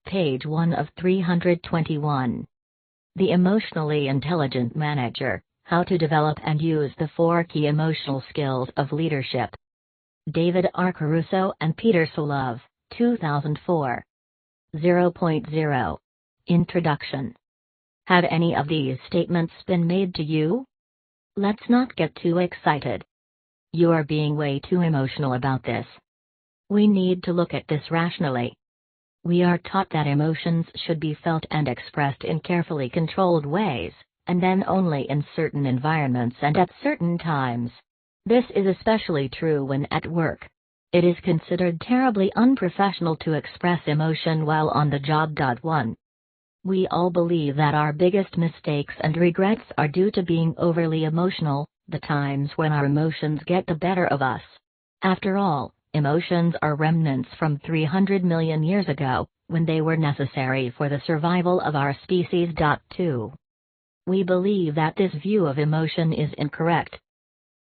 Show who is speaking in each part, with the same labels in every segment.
Speaker 1: Page 1 of 321. The Emotionally Intelligent Manager, How to Develop and Use the 4 Key Emotional Skills of Leadership. David R. Caruso and Peter Salove, 2004. 0.0. Introduction. Have any of these statements been made to you? Let's not get too excited. You are being way too emotional about this. We need to look at this rationally. We are taught that emotions should be felt and expressed in carefully controlled ways, and then only in certain environments and at certain times. This is especially true when at work. It is considered terribly unprofessional to express emotion while on the job. 1. We all believe that our biggest mistakes and regrets are due to being overly emotional, the times when our emotions get the better of us. After all, emotions are remnants from 300 million years ago, when they were necessary for the survival of our species. 2. We believe that this view of emotion is incorrect.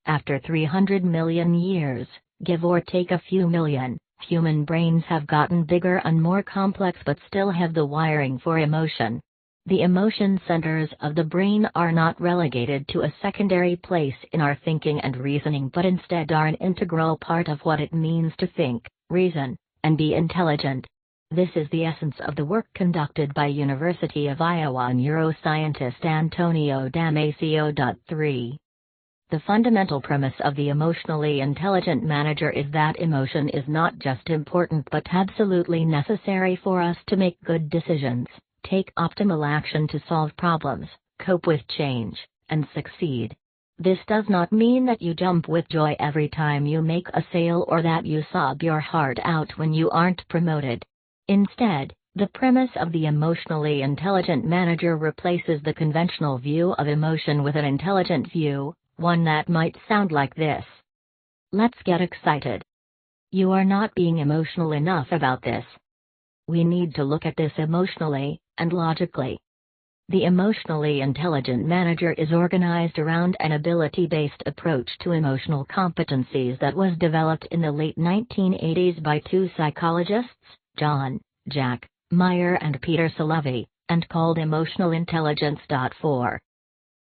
Speaker 1: After 300 million years, give or take a few million, human brains have gotten bigger and more complex but still have the wiring for emotion. The emotion centers of the brain are not relegated to a secondary place in our thinking and reasoning but instead are an integral part of what it means to think, reason, and be intelligent. This is the essence of the work conducted by University of Iowa neuroscientist Antonio Damasio. 3. The fundamental premise of the emotionally intelligent manager is that emotion is not just important but absolutely necessary for us to make good decisions, take optimal action to solve problems, cope with change, and succeed. This does not mean that you jump with joy every time you make a sale or that you sob your heart out when you aren't promoted. Instead, the premise of the emotionally intelligent manager replaces the conventional view of emotion with an intelligent view, one that might sound like this. Let's get excited. You are not being emotional enough about this. We need to look at this emotionally and logically. The emotionally intelligent manager is organized around an ability-based approach to emotional competencies that was developed in the late 1980s by 2 psychologists, John, Jack, Meyer and Peter Salove, and called emotional intelligence. 4.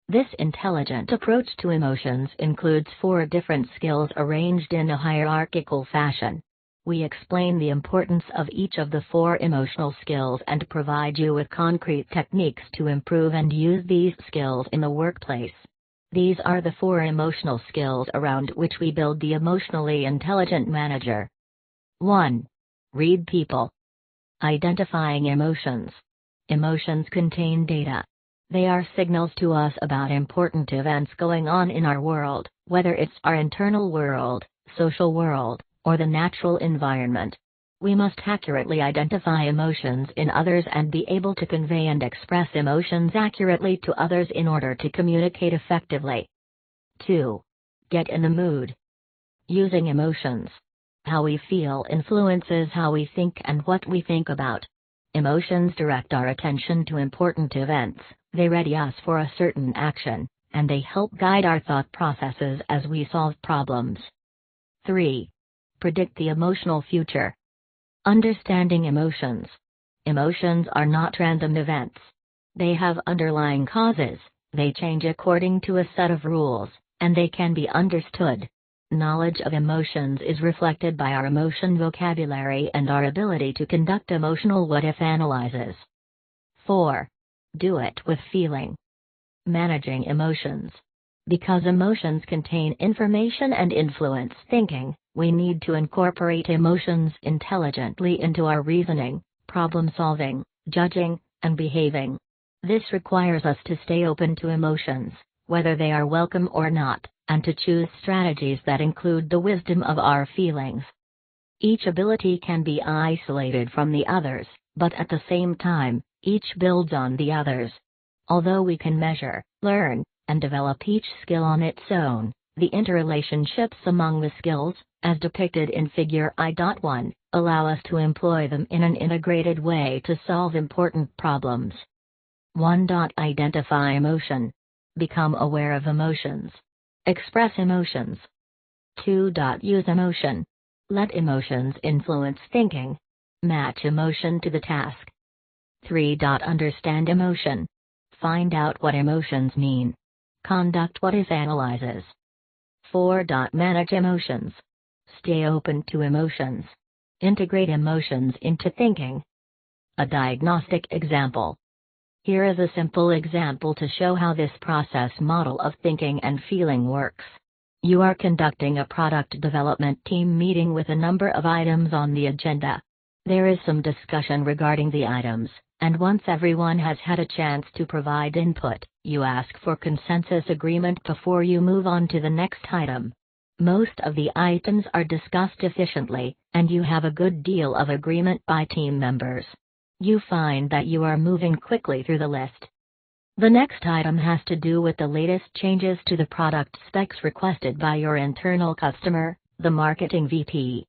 Speaker 1: This intelligent approach to emotions includes 4 different skills arranged in a hierarchical fashion. We explain the importance of each of the 4 emotional skills and provide you with concrete techniques to improve and use these skills in the workplace. These are the 4 emotional skills around which we build the emotionally intelligent manager. 1. Read people. Identifying emotions. Emotions contain data. They are signals to us about important events going on in our world, whether it's our internal world, social world, or the natural environment. We must accurately identify emotions in others and be able to convey and express emotions accurately to others in order to communicate effectively. 2. Get in the mood. Using emotions. How we feel influences how we think and what we think about. Emotions direct our attention to important events, they ready us for a certain action, and they help guide our thought processes as we solve problems. 3. Predict the emotional future. Understanding emotions. Emotions are not random events. They have underlying causes, they change according to a set of rules, and they can be understood. Knowledge of emotions is reflected by our emotion vocabulary and our ability to conduct emotional what-if analyses. 4. Do it with feeling. Managing emotions. Because emotions contain information and influence thinking, we need to incorporate emotions intelligently into our reasoning, problem-solving, judging, and behaving. This requires us to stay open to emotions, whether they are welcome or not, and to choose strategies that include the wisdom of our feelings. Each ability can be isolated from the others, but at the same time, each builds on the others. Although we can measure, learn, and develop each skill on its own, the interrelationships among the skills, as depicted in Figure I.1, allow us to employ them in an integrated way to solve important problems. 1. Identify emotion. Become aware of emotions. Express emotions. 2. Use emotion. Let emotions influence thinking. Match emotion to the task. 3. Understand emotion. Find out what emotions mean. Conduct what is analyzes. 4. Manage emotions. Stay open to emotions. Integrate emotions into thinking. A diagnostic example. Here is a simple example to show how this process model of thinking and feeling works. You are conducting a product development team meeting with a number of items on the agenda. There is some discussion regarding the items, and once everyone has had a chance to provide input, you ask for consensus agreement before you move on to the next item. Most of the items are discussed efficiently, and you have a good deal of agreement by team members. You find that you are moving quickly through the list. The next item has to do with the latest changes to the product specs requested by your internal customer, the marketing VP.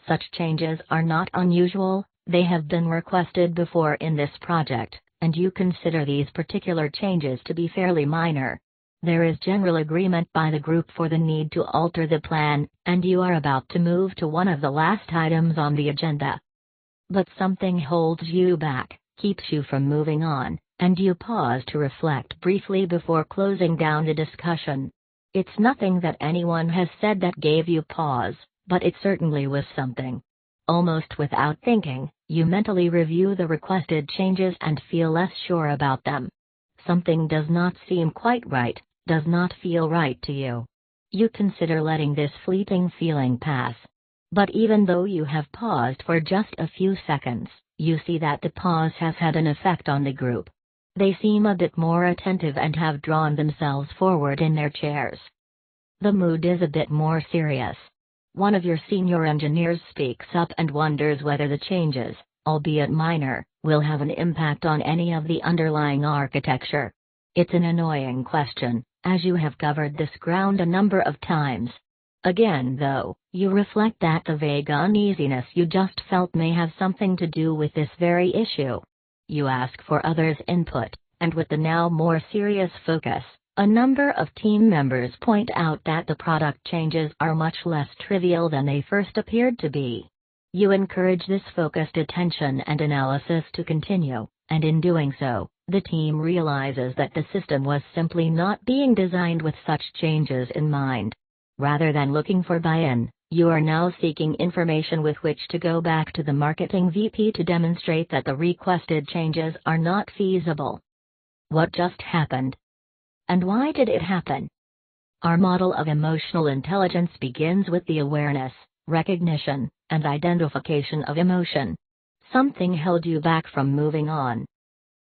Speaker 1: Such changes are not unusual, they have been requested before in this project, and you consider these particular changes to be fairly minor. There is general agreement by the group for the need to alter the plan, and you are about to move to one of the last items on the agenda. But something holds you back, keeps you from moving on, and you pause to reflect briefly before closing down the discussion. It's nothing that anyone has said that gave you pause, but it certainly was something. Almost without thinking, you mentally review the requested changes and feel less sure about them. Something does not seem quite right, does not feel right to you. You consider letting this fleeting feeling pass. But even though you have paused for just a few seconds, you see that the pause has had an effect on the group. They seem a bit more attentive and have drawn themselves forward in their chairs. The mood is a bit more serious. One of your senior engineers speaks up and wonders whether the changes, albeit minor, will have an impact on any of the underlying architecture. It's an annoying question, as you have covered this ground a number of times. Again, though, you reflect that the vague uneasiness you just felt may have something to do with this very issue. You ask for others' input, and with the now more serious focus, a number of team members point out that the product changes are much less trivial than they first appeared to be. You encourage this focused attention and analysis to continue, and in doing so, the team realizes that the system was simply not being designed with such changes in mind. Rather than looking for buy-in, you are now seeking information with which to go back to the marketing VP to demonstrate that the requested changes are not feasible. What just happened? And why did it happen? Our model of emotional intelligence begins with the awareness, recognition, and identification of emotion. Something held you back from moving on.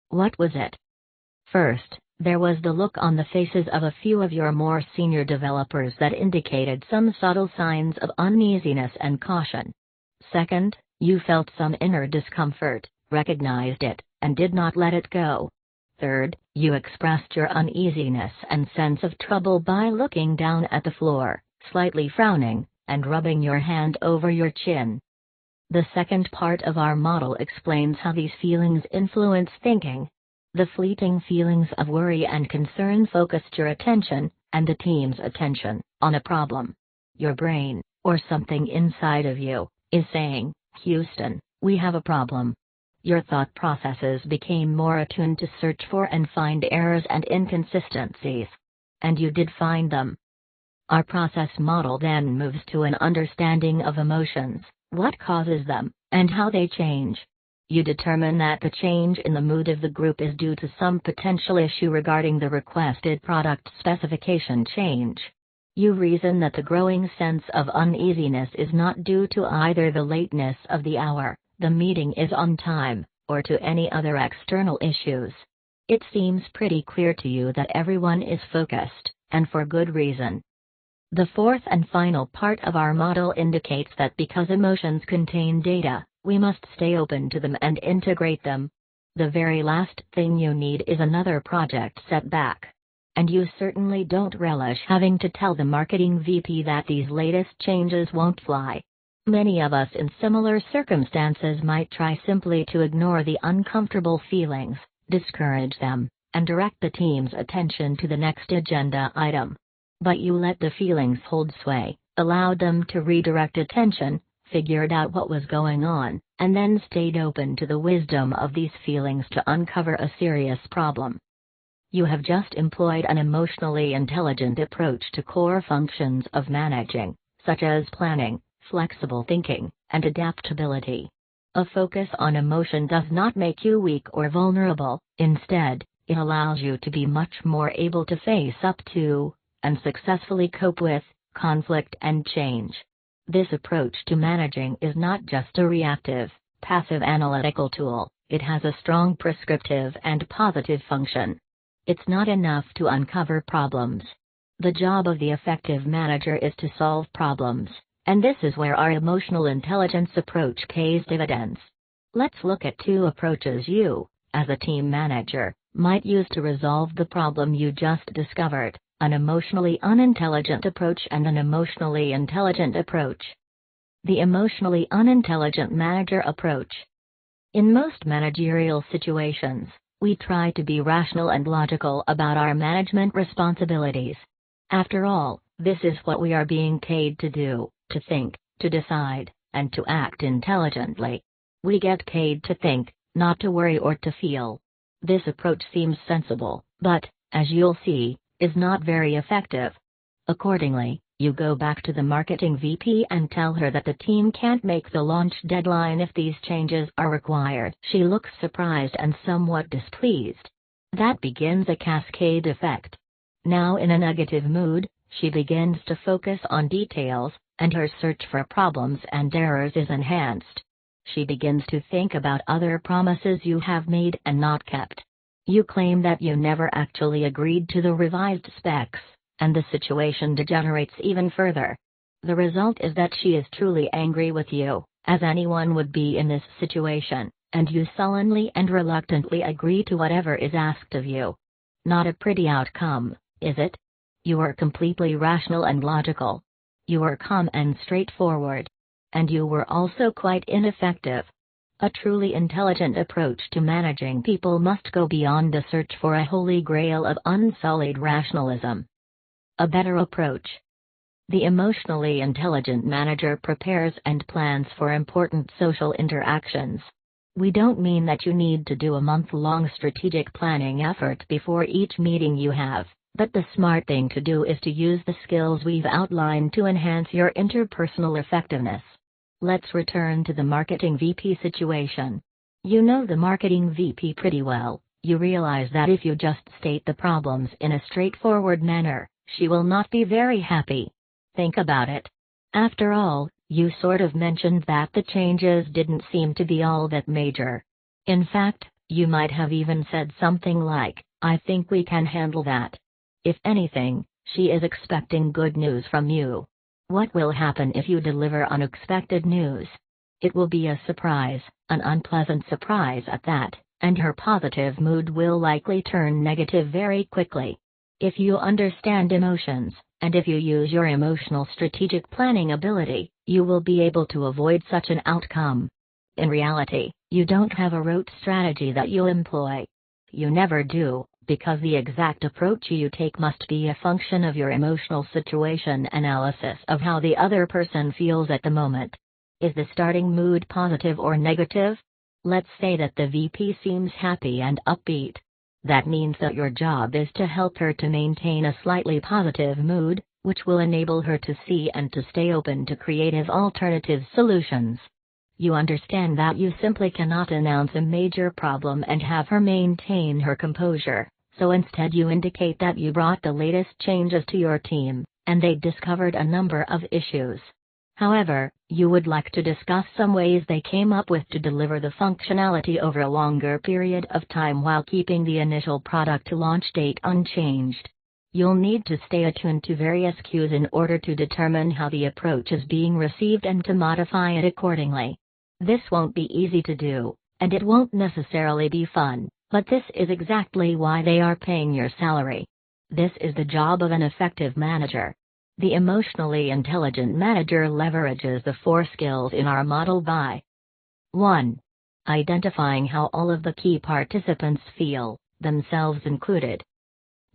Speaker 1: What was it? First, there was the look on the faces of a few of your more senior developers that indicated some subtle signs of uneasiness and caution. Second, you felt some inner discomfort, recognized it, and did not let it go. Third, you expressed your uneasiness and sense of trouble by looking down at the floor, slightly frowning, and rubbing your hand over your chin. The second part of our model explains how these feelings influence thinking. The fleeting feelings of worry and concern focused your attention, and the team's attention, on a problem. Your brain, or something inside of you, is saying, "Houston, we have a problem." Your thought processes became more attuned to search for and find errors and inconsistencies. And you did find them. Our process model then moves to an understanding of emotions, what causes them, and how they change. You determine that the change in the mood of the group is due to some potential issue regarding the requested product specification change. You reason that the growing sense of uneasiness is not due to either the lateness of the hour, the meeting is on time, or to any other external issues. It seems pretty clear to you that everyone is focused, and for good reason. The fourth and final part of our model indicates that because emotions contain data, we must stay open to them and integrate them. The very last thing you need is another project setback. And you certainly don't relish having to tell the marketing VP that these latest changes won't fly. Many of us in similar circumstances might try simply to ignore the uncomfortable feelings, discourage them, and direct the team's attention to the next agenda item. But you let the feelings hold sway, allowed them to redirect attention, figured out what was going on, and then stayed open to the wisdom of these feelings to uncover a serious problem. You have just employed an emotionally intelligent approach to core functions of managing, such as planning, flexible thinking, and adaptability. A focus on emotion does not make you weak or vulnerable; instead, it allows you to be much more able to face up to, and successfully cope with, conflict and change. This approach to managing is not just a reactive, passive analytical tool, it has a strong prescriptive and positive function. It's not enough to uncover problems. The job of the effective manager is to solve problems, and this is where our emotional intelligence approach pays dividends. Let's look at two approaches you, as a team manager, might use to resolve the problem you just discovered: an emotionally unintelligent approach and an emotionally intelligent approach. The emotionally unintelligent manager approach. In most managerial situations, we try to be rational and logical about our management responsibilities. After all, this is what we are being paid to do: to think, to decide, and to act intelligently. We get paid to think, not to worry or to feel. This approach seems sensible, but, as you'll see, is not very effective. Accordingly, you go back to the marketing VP and tell her that the team can't make the launch deadline if these changes are required. She looks surprised and somewhat displeased. That begins a cascade effect. Now in a negative mood, she begins to focus on details, and her search for problems and errors is enhanced. She begins to think about other promises you have made and not kept. You claim that you never actually agreed to the revised specs, and the situation degenerates even further. The result is that she is truly angry with you, as anyone would be in this situation, and you sullenly and reluctantly agree to whatever is asked of you. Not a pretty outcome, is it? You are completely rational and logical. You are calm and straightforward. And you were also quite ineffective. A truly intelligent approach to managing people must go beyond the search for a holy grail of unsullied rationalism. A better approach. The emotionally intelligent manager prepares and plans for important social interactions. We don't mean that you need to do a month-long strategic planning effort before each meeting you have, but the smart thing to do is to use the skills we've outlined to enhance your interpersonal effectiveness. Let's return to the marketing VP situation. You know the marketing VP pretty well. You realize that if you just state the problems in a straightforward manner, she will not be very happy. Think about it. After all, you sort of mentioned that the changes didn't seem to be all that major. In fact, you might have even said something like, "I think we can handle that." If anything, she is expecting good news from you. What will happen if you deliver unexpected news? It will be a surprise, an unpleasant surprise at that, and her positive mood will likely turn negative very quickly. If you understand emotions, and if you use your emotional strategic planning ability, you will be able to avoid such an outcome. In reality, you don't have a rote strategy that you'll employ. You never do, because the exact approach you take must be a function of your emotional situation analysis of how the other person feels at the moment. Is the starting mood positive or negative? Let's say that the VP seems happy and upbeat. That means that your job is to help her to maintain a slightly positive mood, which will enable her to see and to stay open to creative alternative solutions. You understand that you simply cannot announce a major problem and have her maintain her composure, so instead you indicate that you brought the latest changes to your team, and they discovered a number of issues. However, you would like to discuss some ways they came up with to deliver the functionality over a longer period of time while keeping the initial product launch date unchanged. You'll need to stay attuned to various cues in order to determine how the approach is being received and to modify it accordingly. This won't be easy to do, and it won't necessarily be fun, but this is exactly why they are paying your salary. This is the job of an effective manager. The emotionally intelligent manager leverages the 4 skills in our model by 1. Identifying how all of the key participants feel, themselves included.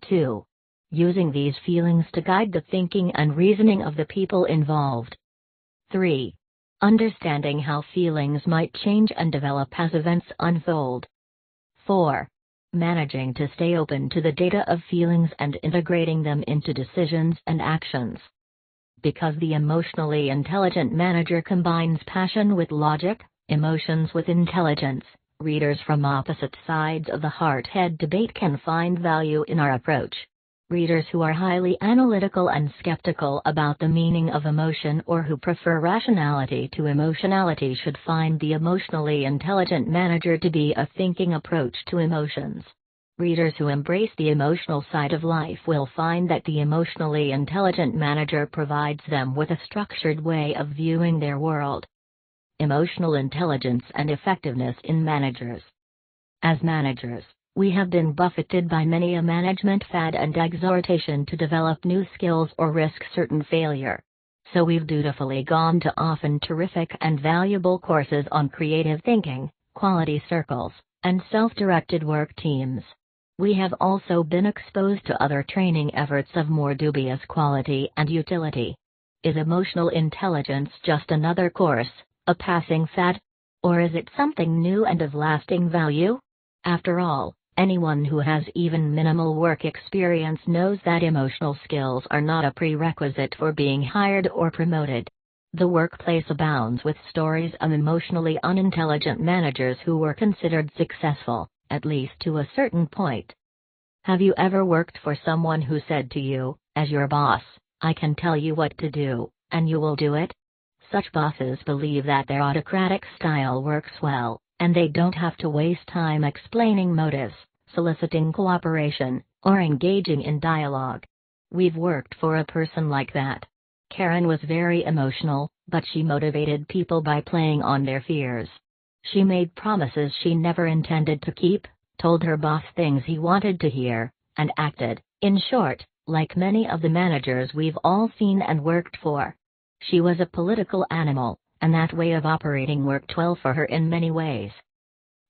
Speaker 1: 2. Using these feelings to guide the thinking and reasoning of the people involved. 3. understanding how feelings might change and develop as events unfold. 4. Managing to stay open to the data of feelings and integrating them into decisions and actions. Because the emotionally intelligent manager combines passion with logic, emotions with intelligence, readers from opposite sides of the heart-head debate can find value in our approach. Readers who are highly analytical and skeptical about the meaning of emotion or who prefer rationality to emotionality should find the emotionally intelligent manager to be a thinking approach to emotions. Readers who embrace the emotional side of life will find that the emotionally intelligent manager provides them with a structured way of viewing their world. Emotional intelligence and effectiveness in managers. As managers, we have been buffeted by many a management fad and exhortation to develop new skills or risk certain failure. So we've dutifully gone to often terrific and valuable courses on creative thinking, quality circles, and self-directed work teams. We have also been exposed to other training efforts of more dubious quality and utility. Is emotional intelligence just another course, a passing fad? Or is it something new and of lasting value? After all, anyone who has even minimal work experience knows that emotional skills are not a prerequisite for being hired or promoted. The workplace abounds with stories of emotionally unintelligent managers who were considered successful, at least to a certain point. Have you ever worked for someone who said to you, as your boss, "I can tell you what to do, and you will do it"? Such bosses believe that their autocratic style works well, and they don't have to waste time explaining motives, soliciting cooperation, or engaging in dialogue. We've worked for a person like that. Karen was very emotional, but she motivated people by playing on their fears. She made promises she never intended to keep, told her boss things he wanted to hear, and acted, in short, like many of the managers we've all seen and worked for. She was a political animal, and that way of operating worked well for her in many ways.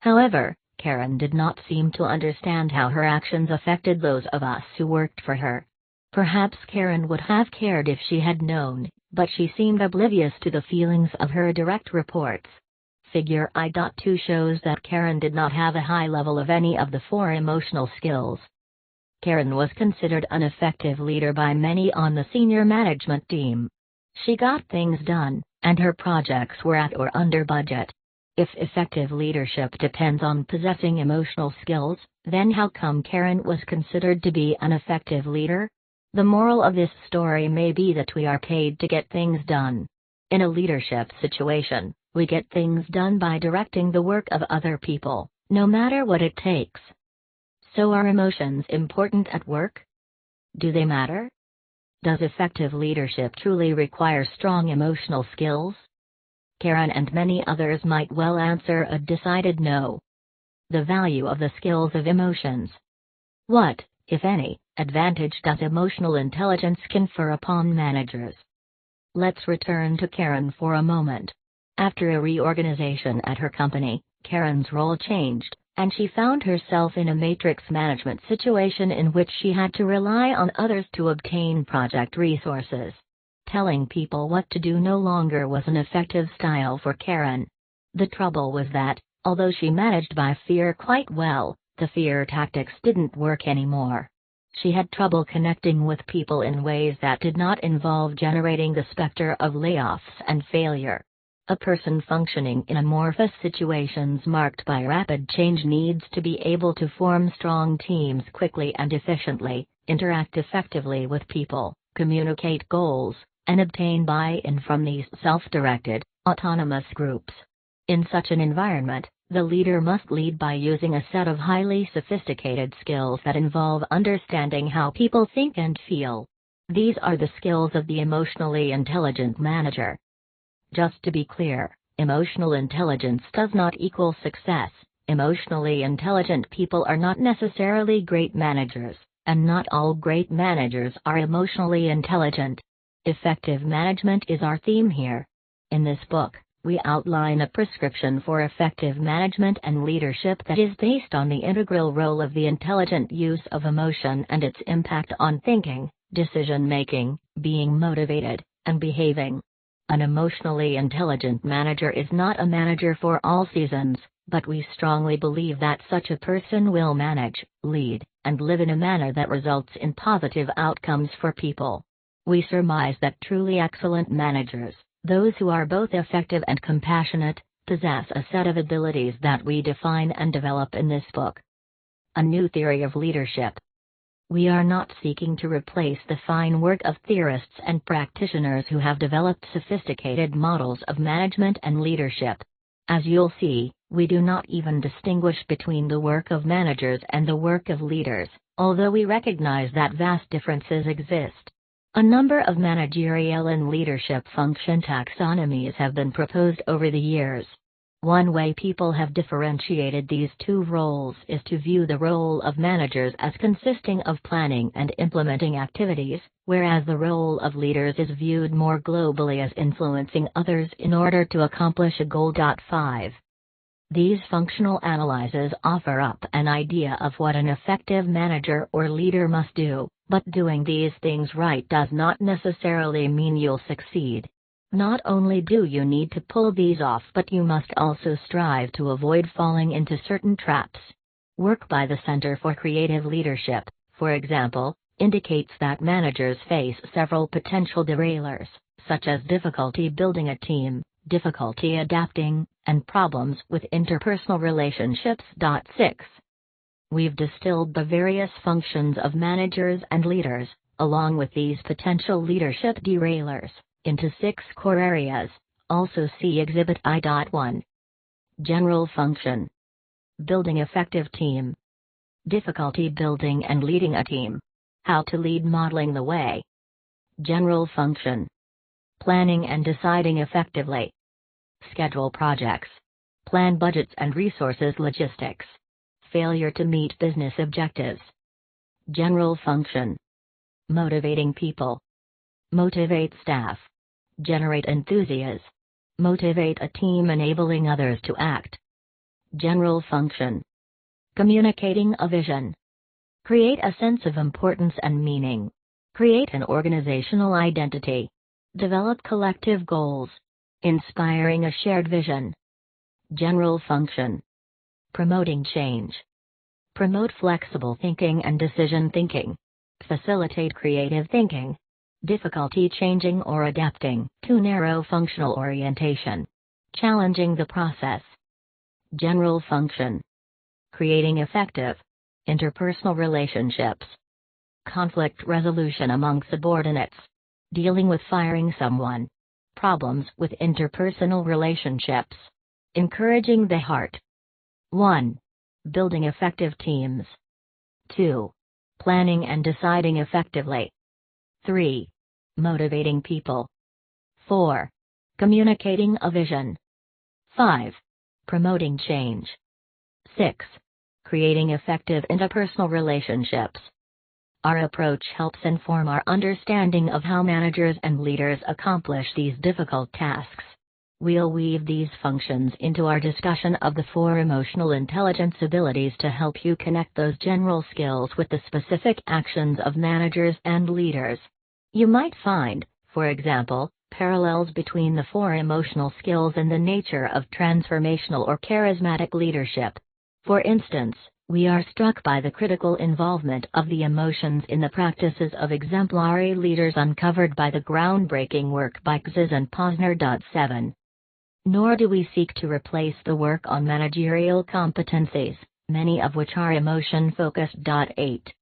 Speaker 1: However, Karen did not seem to understand how her actions affected those of us who worked for her. Perhaps Karen would have cared if she had known, but she seemed oblivious to the feelings of her direct reports. Figure I.2 shows that Karen did not have a high level of any of the 4 emotional skills. Karen was considered an effective leader by many on the senior management team. She got things done, and her projects were at or under budget. If effective leadership depends on possessing emotional skills, then how come Karen was considered to be an effective leader? The moral of this story may be that we are paid to get things done. In a leadership situation, we get things done by directing the work of other people, no matter what it takes. So are emotions important at work? Do they matter? Does effective leadership truly require strong emotional skills? Karen and many others might well answer a decided no. The value of the skills of emotions. What, if any, advantage does emotional intelligence confer upon managers? Let's return to Karen for a moment. After a reorganization at her company, Karen's role changed, and she found herself in a matrix management situation in which she had to rely on others to obtain project resources. Telling people what to do no longer was an effective style for Karen. The trouble was that, although she managed by fear quite well, the fear tactics didn't work anymore. She had trouble connecting with people in ways that did not involve generating the specter of layoffs and failure. A person functioning in amorphous situations marked by rapid change needs to be able to form strong teams quickly and efficiently, interact effectively with people, communicate goals, and obtain buy-in from these self-directed, autonomous groups. In such an environment, the leader must lead by using a set of highly sophisticated skills that involve understanding how people think and feel. These are the skills of the emotionally intelligent manager. Just to be clear, emotional intelligence does not equal success. Emotionally intelligent people are not necessarily great managers, and not all great managers are emotionally intelligent. Effective management is our theme here. In this book, we outline a prescription for effective management and leadership that is based on the integral role of the intelligent use of emotion and its impact on thinking, decision-making, being motivated, and behaving. An emotionally intelligent manager is not a manager for all seasons, but we strongly believe that such a person will manage, lead, and live in a manner that results in positive outcomes for people. We surmise that truly excellent managers, those who are both effective and compassionate, possess a set of abilities that we define and develop in this book. A new theory of leadership. We are not seeking to replace the fine work of theorists and practitioners who have developed sophisticated models of management and leadership. As you'll see, we do not even distinguish between the work of managers and the work of leaders, although we recognize that vast differences exist. A number of managerial and leadership function taxonomies have been proposed over the years. One way people have differentiated these two roles is to view the role of managers as consisting of planning and implementing activities, whereas the role of leaders is viewed more globally as influencing others in order to accomplish a goal. 5. These functional analyses offer up an idea of what an effective manager or leader must do, but doing these things right does not necessarily mean you'll succeed. Not only do you need to pull these off, but you must also strive to avoid falling into certain traps. Work by the Center for Creative Leadership, for example, indicates that managers face several potential derailers, such as difficulty building a team, difficulty adapting, and problems with interpersonal relationships. 6. We've distilled the various functions of managers and leaders, along with these potential leadership derailers, into 6 core areas, also see Exhibit I.1. General function. Building effective team. Difficulty building and leading a team. How to lead modeling the way. General function. Planning and deciding effectively. Schedule projects. Plan budgets and resources logistics. Failure to meet business objectives. General function. Motivating people. Motivate staff. Generate enthusiasm. Motivate a team, enabling others to act. General function. Communicating a vision. Create a sense of importance and meaning. Create an organizational identity. Develop collective goals. Inspiring a shared vision. General function. Promoting change. Promote flexible thinking and decision thinking. Facilitate creative thinking. Difficulty changing or adapting to narrow functional orientation. Challenging the process. General function. Creating effective interpersonal relationships. Conflict resolution among subordinates. Dealing with firing someone. Problems with interpersonal relationships. Encouraging the heart. 1. Building effective teams. 2. Planning and deciding effectively. 3. Motivating people. 4. Communicating a vision. 5. Promoting change. 6. Creating effective interpersonal relationships. Our approach helps inform our understanding of how managers and leaders accomplish these difficult tasks. We'll weave these functions into our discussion of the 4 emotional intelligence abilities to help you connect those general skills with the specific actions of managers and leaders. You might find, for example, parallels between the 4 emotional skills and the nature of transformational or charismatic leadership. For instance, we are struck by the critical involvement of the emotions in the practices of exemplary leaders uncovered by the groundbreaking work by Gziz and Posner. 7. Nor do we seek to replace the work on managerial competencies, many of which are emotion-focused. 8.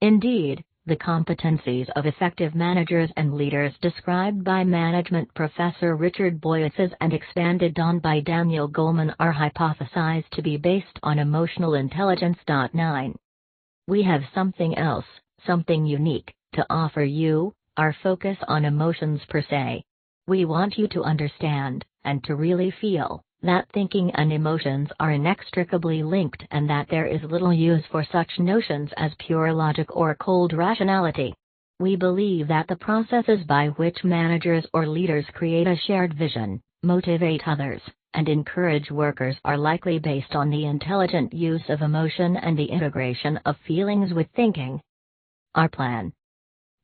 Speaker 1: Indeed, the competencies of effective managers and leaders described by management professor Richard Boyces and expanded on by Daniel Goleman are hypothesized to be based on emotional intelligence. 9. We have something else, something unique, to offer you, our focus on emotions per se. We want you to understand, and to really feel, that thinking and emotions are inextricably linked and that there is little use for such notions as pure logic or cold rationality. We believe that the processes by which managers or leaders create a shared vision, motivate others, and encourage workers are likely based on the intelligent use of emotion and the integration of feelings with thinking. Our plan.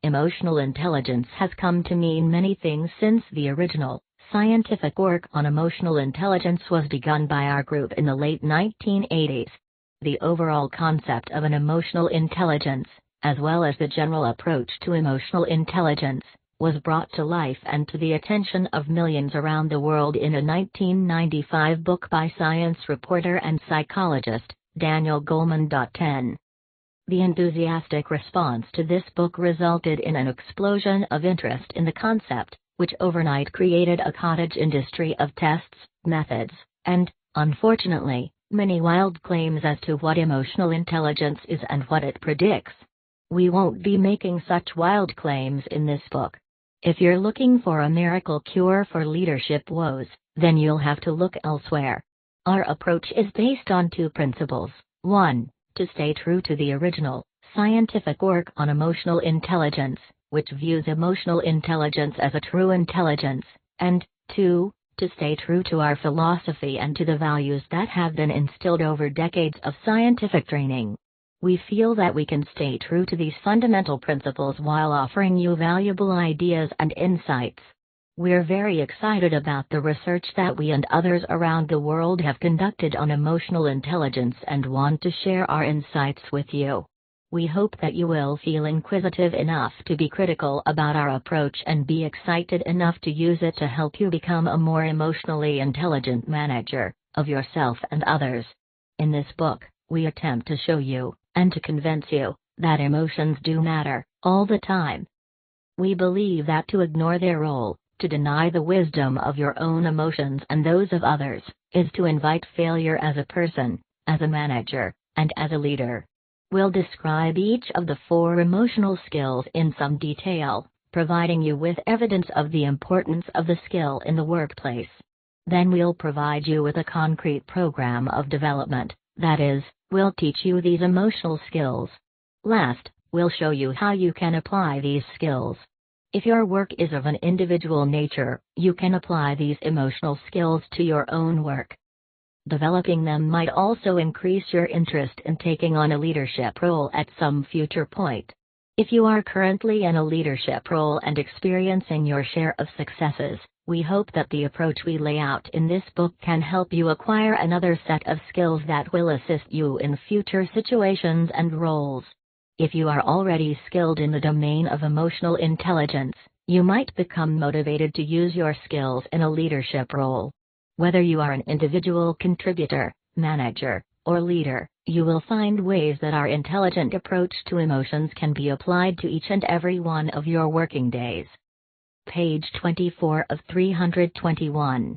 Speaker 1: Emotional intelligence has come to mean many things since the original, scientific work on emotional intelligence was begun by our group in the late 1980s. The overall concept of an emotional intelligence, as well as the general approach to emotional intelligence, was brought to life and to the attention of millions around the world in a 1995 book by science reporter and psychologist, Daniel Goleman. 10. The enthusiastic response to this book resulted in an explosion of interest in the concept, which overnight created a cottage industry of tests, methods, and, unfortunately, many wild claims as to what emotional intelligence is and what it predicts. We won't be making such wild claims in this book. If you're looking for a miracle cure for leadership woes, then you'll have to look elsewhere. Our approach is based on two principles. 1. To stay true to the original, scientific work on emotional intelligence, which views emotional intelligence as a true intelligence, and 2. To stay true to our philosophy and to the values that have been instilled over decades of scientific training. We feel that we can stay true to these fundamental principles while offering you valuable ideas and insights. We're very excited about the research that we and others around the world have conducted on emotional intelligence and want to share our insights with you. We hope that you will feel inquisitive enough to be critical about our approach and be excited enough to use it to help you become a more emotionally intelligent manager of yourself and others. In this book, we attempt to show you, and to convince you, that emotions do matter, all the time. We believe that to ignore their role, to deny the wisdom of your own emotions and those of others, is to invite failure as a person, as a manager, and as a leader. We'll describe each of the 4 emotional skills in some detail, providing you with evidence of the importance of the skill in the workplace. Then we'll provide you with a concrete program of development, that is, we'll teach you these emotional skills. Last, we'll show you how you can apply these skills. If your work is of an individual nature, you can apply these emotional skills to your own work. Developing them might also increase your interest in taking on a leadership role at some future point. If you are currently in a leadership role and experiencing your share of successes, we hope that the approach we lay out in this book can help you acquire another set of skills that will assist you in future situations and roles. If you are already skilled in the domain of emotional intelligence, you might become motivated to use your skills in a leadership role. Whether you are an individual contributor, manager, or leader, you will find ways that our intelligent approach to emotions can be applied to each and every one of your working days. Page 24 of 321.